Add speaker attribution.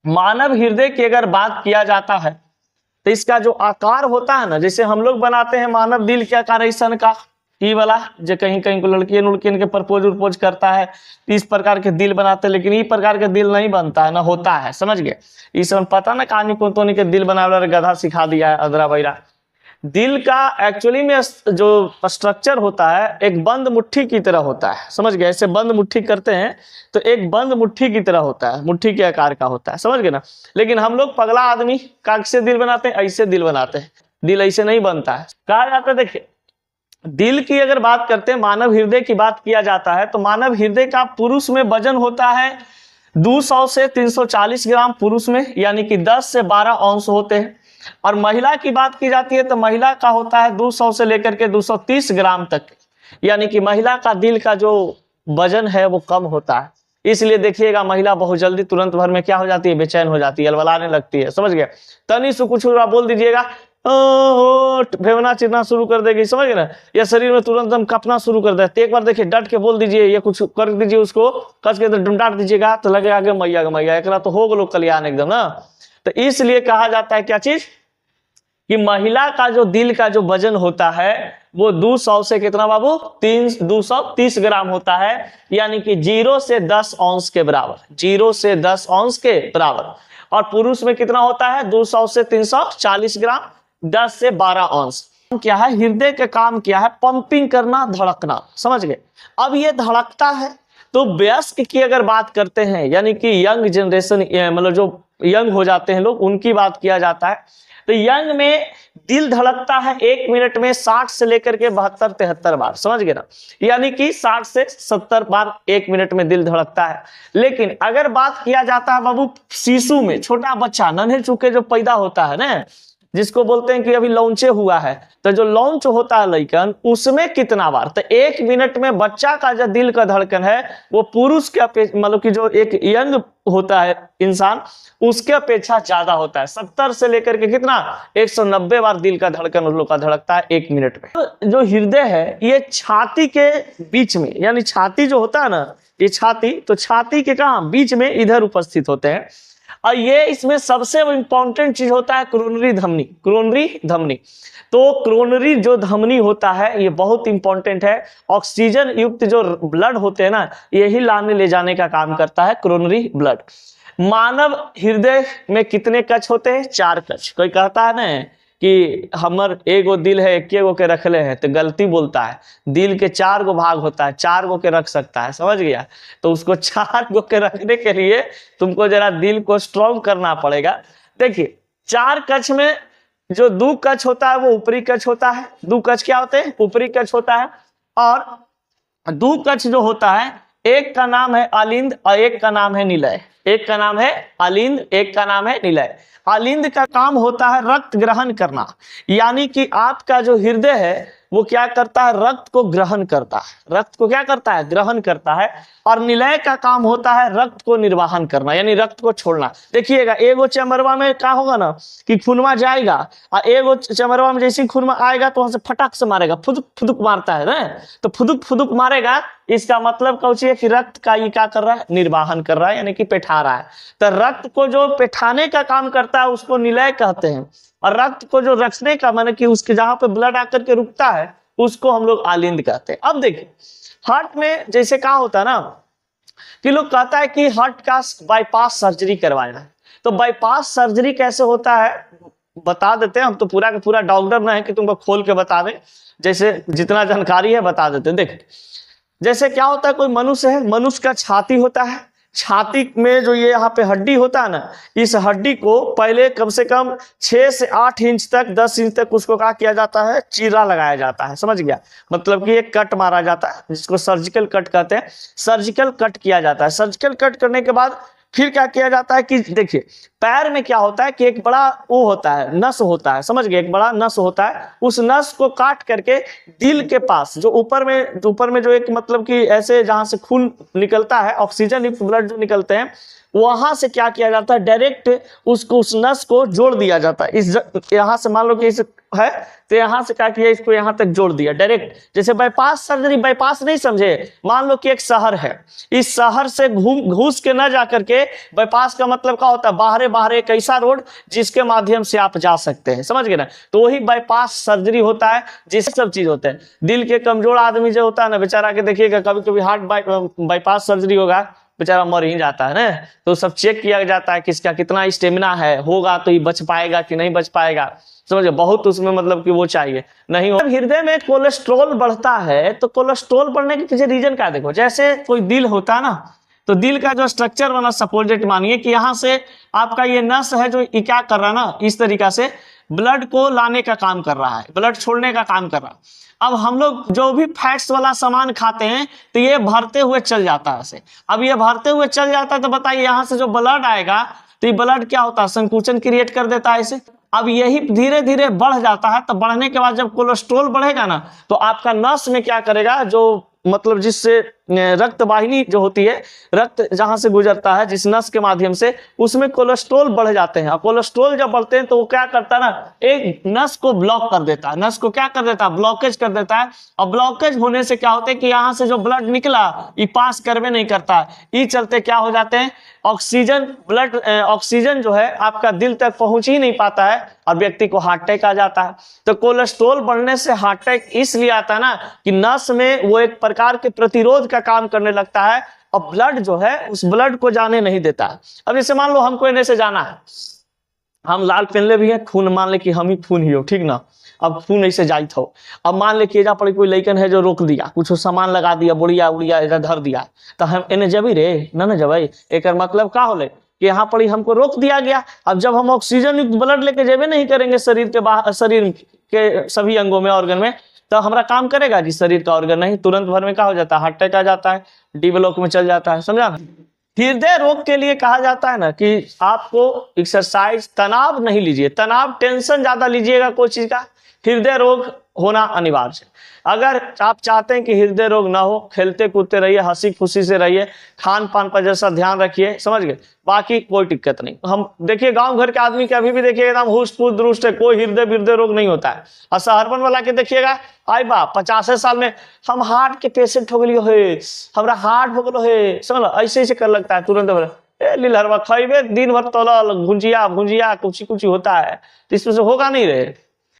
Speaker 1: मानव हृदय की अगर बात किया जाता है तो इसका जो आकार होता है ना, जैसे हम लोग बनाते हैं मानव दिल के आकार ऐसा का, ई वाला जो कहीं कहीं को लड़कियन के प्रपोज उपोज करता है इस प्रकार के दिल बनाते हैं, लेकिन ई प्रकार के दिल नहीं बनता है ना होता है, समझ गए। इस पता ना कहानी को तो के दिल बना वाला गधा सिखा दिया है अदरा बैरा। दिल का एक्चुअली में जो स्ट्रक्चर होता है एक बंद मुट्ठी की तरह होता है, समझ गए। ऐसे बंद मुट्ठी करते हैं तो एक बंद मुट्ठी की तरह होता है, मुट्ठी के आकार का होता है, समझ गए ना। लेकिन हम लोग पगला आदमी काग से दिल बनाते हैं, ऐसे दिल बनाते हैं, दिल ऐसे नहीं बनता है। कहा जाता है देखिए, दिल की अगर बात करते हैं, मानव हृदय की बात किया जाता है तो मानव हृदय का पुरुष में वजन होता है 200 से 340 ग्राम पुरुष में, यानी कि 10 से 12 औंस होते हैं। और महिला की बात की जाती है तो महिला का होता है 200 से लेकर के 230 ग्राम तक, यानी कि महिला का दिल का जो वजन है वो कम होता है। इसलिए देखिएगा महिला बहुत जल्दी तुरंत भर में क्या हो जाती है, बेचैन हो जाती है, अलवलाने लगती है, समझ गए। तनी से कुछ बोल दीजिएगा भेवना चिरना शुरू कर देगी, समझ गए ना, या शरीर में तुरंत दम कपना शुरू कर देते। एक बार देखिए डट के बोल दीजिए या कुछ कर दीजिए, उसको कस के डांट दीजिएगा तो लगेगा कि मैया एक तो हो गलो कल्याण एकदम ना। तो इसलिए कहा जाता है क्या चीज कि महिला का जो दिल का जो वजन होता है वो 200 से कितना बाबू 230 ग्राम होता है, यानी कि 0 से 10 औंस के बराबर, 0 से 10 औंस के बराबर। और पुरुष में कितना होता है 200 से 340 ग्राम, 10 से 12 औंस। क्या है हृदय का काम, क्या है पंपिंग करना, धड़कना, समझ गए। अब ये धड़कता है तो वयस्क की अगर बात करते हैं, यानी कि यंग जनरेशन, मतलब जो यंग हो जाते हैं लोग, उनकी बात किया जाता है तो यंग में दिल धड़कता है 1 मिनट में 60 से लेकर के 72-73 बार, समझ गए ना, यानी कि 60 से 70 बार 1 मिनट में दिल धड़कता है। लेकिन अगर बात किया जाता है बाबू शिशु में, छोटा बच्चा नन्हे चूके जो पैदा होता है ना, जिसको बोलते हैं कि अभी लॉन्चे हुआ है, तो जो लॉन्च होता है लड़कन, उसमें कितना बार, तो 1 मिनट में बच्चा का जो दिल का धड़कन है वो पुरुष के मतलब कि जो एक यंग होता है इंसान उसके अपेक्षा ज्यादा होता है। 70 से लेकर के कितना 190 बार दिल का धड़कन उन लोग का धड़कता है 1 मिनट में। तो जो हृदय है ये छाती के बीच में, यानी छाती जो होता है ना, ये छाती, तो छाती के कहाँ बीच में इधर उपस्थित होते हैं। और ये इसमें सबसे इंपॉर्टेंट चीज होता है क्रोनरी धमनी, क्रोनरी धमनी। तो क्रोनरी जो धमनी होता है ये बहुत इंपॉर्टेंट है। ऑक्सीजन युक्त जो ब्लड होते हैं ना, यही लाने ले जाने का काम करता है क्रोनरी ब्लड। मानव हृदय में कितने कक्ष होते हैं? 4 कक्ष। कोई कहता है ना कि हमर एगो दिल है एके गो के रखले है, तो गलती बोलता है। दिल के 4 गो भाग होता है, 4 गो के रख सकता है, समझ गया। तो उसको 4 गो के रखने के लिए तुमको जरा दिल को स्ट्रॉन्ग करना पड़ेगा। देखिए 4 कक्ष में जो 2 कक्ष होता है वो ऊपरी कक्ष होता है। 2 कक्ष क्या होते हैं? ऊपरी कक्ष होता है। और 2 कक्ष जो होता है, एक का नाम है अलिंद और एक का नाम है निलय। एक का नाम है अलिंद, एक का नाम है निलय। अलिंद का काम होता है रक्त ग्रहण करना, यानी कि आपका जो हृदय है वो क्या करता है? रक्त को ग्रहण करता है। रक्त को क्या करता है? ग्रहण करता है। और निलय का काम होता है रक्त को निर्वाहन करना, यानी रक्त को छोड़ना। देखिएगा एगो चमरवा में क्या होगा ना कि खूनमा जाएगा, और एगो चमरवा में जैसे खूनमा आएगा तो वहां से फटाक से मारेगा, फुदुक फुदुक मारता है ना, तो फुदुक फुदुक मारेगा। इसका मतलब कौन है कि रक्त का ये क्या कर रहा है? निर्वाहन कर रहा है, यानी कि पेठा रहा है। तो रक्त को जो पेठाने का काम करता है उसको निलय कहते हैं, और रक्त को जो रखने का माने कि उसके जहां पे ब्लड आकर के रुकता है उसको हम लोग आलिंद कहते हैं। अब देखिए हार्ट में जैसे क्या होता है ना कि लोग कहता है कि हार्ट का बाईपास सर्जरी करवाना है। तो बाईपास सर्जरी कैसे होता है बता देते हैं। हम तो पूरा का पूरा डॉक्टर ना है कि तुमको खोल के बता दें, जैसे जितना जानकारी है बता देते हैं। देखिए जैसे क्या होता है, कोई मनुष्य है, मनुष्य का छाती होता है। छाती में जो ये यहाँ पे हड्डी होता है ना, इस हड्डी को पहले कम से कम 6 से 8 इंच तक 10 इंच तक उसको क्या किया जाता है? चीरा लगाया जाता है, समझ गया। मतलब कि एक कट मारा जाता है जिसको सर्जिकल कट कहते हैं। सर्जिकल कट किया जाता है। सर्जिकल कट करने के बाद फिर क्या किया जाता है कि देखिए पैर में क्या होता है कि एक बड़ा वो होता है, नस होता है, समझ गए, एक बड़ा नस होता है। उस नस को काट करके दिल के पास जो ऊपर में जो एक मतलब कि ऐसे जहां से खून निकलता है, ऑक्सीजन युक्त ब्लड जो निकलते हैं, वहां से क्या किया जाता है, डायरेक्ट उसको उस नस को जोड़ दिया जाता है। यहाँ से मान लो कि इस है तो यहाँ से क्या किया, इसको यहाँ तक जोड़ दिया डायरेक्ट। जैसे बाईपास सर्जरी, बाईपास नहीं समझे, मान लो कि एक शहर है, इस शहर से घूस के न जा करके, बाईपास का मतलब क्या होता है, बाहरे बाहरे एक ऐसा रोड जिसके माध्यम से आप जा सकते हैं, समझ गए ना। तो वही बाईपास सर्जरी होता है, जिससे सब चीज होते हैं। दिल के कमजोर आदमी जो होता है ना बेचारा, के देखिएगा कभी कभी हार्ट बाईपास सर्जरी होगा, बेचारा मर ही जाता है ना। तो सब चेक किया जाता है किसका कितना स्टेमिना है, होगा तो ये बच पाएगा कि नहीं बच पाएगा, समझे। बहुत उसमें मतलब कि वो चाहिए, नहीं हो। हृदय में कोलेस्ट्रॉल बढ़ता है तो कोलेस्ट्रॉल बढ़ने के पीछे रीजन क्या, देखो जैसे कोई दिल होता है ना, तो दिल का जो स्ट्रक्चर बना, सपोजेट मानिए कि यहाँ से आपका ये नस है जो ये क्या कर रहा है ना, इस तरीका से ब्लड को लाने का काम कर रहा है, ब्लड छोड़ने का काम कर रहा है। अब हम लोग जो भी फैट्स वाला सामान खाते हैं तो ये भरते हुए चल जाता है ऐसे। अब ये भरते हुए चल जाता है तो बताइए यहाँ से जो ब्लड आएगा तो ये ब्लड क्या होता है, संकुचन क्रिएट कर देता है ऐसे। अब यही धीरे धीरे बढ़ जाता है, तो बढ़ने के बाद जब कोलेस्ट्रॉल बढ़ेगा ना, तो आपका नस में क्या करेगा, जो मतलब जिससे रक्त वाहिनी जो होती है, रक्त जहां से गुजरता है जिस नस के माध्यम से, उसमें कोलेस्ट्रॉल बढ़ जाते हैं। और कोलेस्ट्रॉल जब बढ़ते हैं तो वो क्या करता है ना, एक नस को ब्लॉक कर देता है, नस को क्या कर देता है, ब्लॉकेज कर देता है। और ब्लॉकेज होने से क्या होता है कि यहाँ से जो ब्लड निकला ये पास करवे नहीं करता, ये चलते क्या हो जाते हैं, ऑक्सीजन ब्लड ऑक्सीजन जो है आपका दिल तक पहुंच ही नहीं पाता है और व्यक्ति को हार्ट अटैक आ जाता है। तो कोलेस्ट्रॉल बढ़ने से हार्ट अटैक इसलिए आता है ना कि नस में वो एक प्रकार के प्रतिरोध का काम करने लगता है और ब्लड जो है उस ब्लड को जाने नहीं देता है। अब जैसे मान लो हमको इन्हें से जाना है, हम लाल पहनले भी है, खून मान ले कि हम ही खून ही हो, ठीक ना। अब खून ऐसे जाइत हो, अब मान ले कि एजा पर कोई लइकन है जो रोक दिया, कुछ सामान लगा दिया, बुढ़िया उड़िया इधर धर दिया, तो हम इन्हें जबी रे ना जबई। एक मतलब का होले कि यहाँ पर ही हमको रोक दिया गया। अब जब हम ऑक्सीजन युक्त ब्लड लेके जेबे नहीं करेंगे शरीर के बाहर, शरीर के सभी अंगों में, ऑर्गन में, तो हमारा काम करेगा जी शरीर का ऑर्गन नहीं, तुरंत भर में क्या हो जाता है, हार्ट अटैक आ जाता है, डी ब्लॉक में चल जाता है, समझा। हृदय रोग के लिए कहा जाता है ना कि आपको एक्सरसाइज, तनाव नहीं लीजिए, तनाव टेंशन ज्यादा लीजिएगा कोई चीज का, हृदय रोग होना अनिवार्य है। अगर आप चाहते हैं कि हृदय रोग ना हो, खेलते कूदते रहिए, हंसी खुशी से रहिए, खान पान पर जैसा ध्यान रखिए, समझ गए, बाकी कोई दिक्कत नहीं। हम देखिए गांव घर के आदमी के अभी भी देखिए एकदम हुस्ट पुस्ट दुरुस्त है, कोई हृदय रोग नहीं होता है। और शहरपन वाला के देखिएगा, आई बा 50 साल में हम हार्ट के पेशेंट हो गए हे, हमारा हार्ट हो गलो हे, समझ ऐसे ऐसे कर लगता है तुरंत, लीलहरवा खाइबे दिन भर तोला भुंजिया भुंजिया कुछ होता है, तो इसमें से होगा नहीं रहे।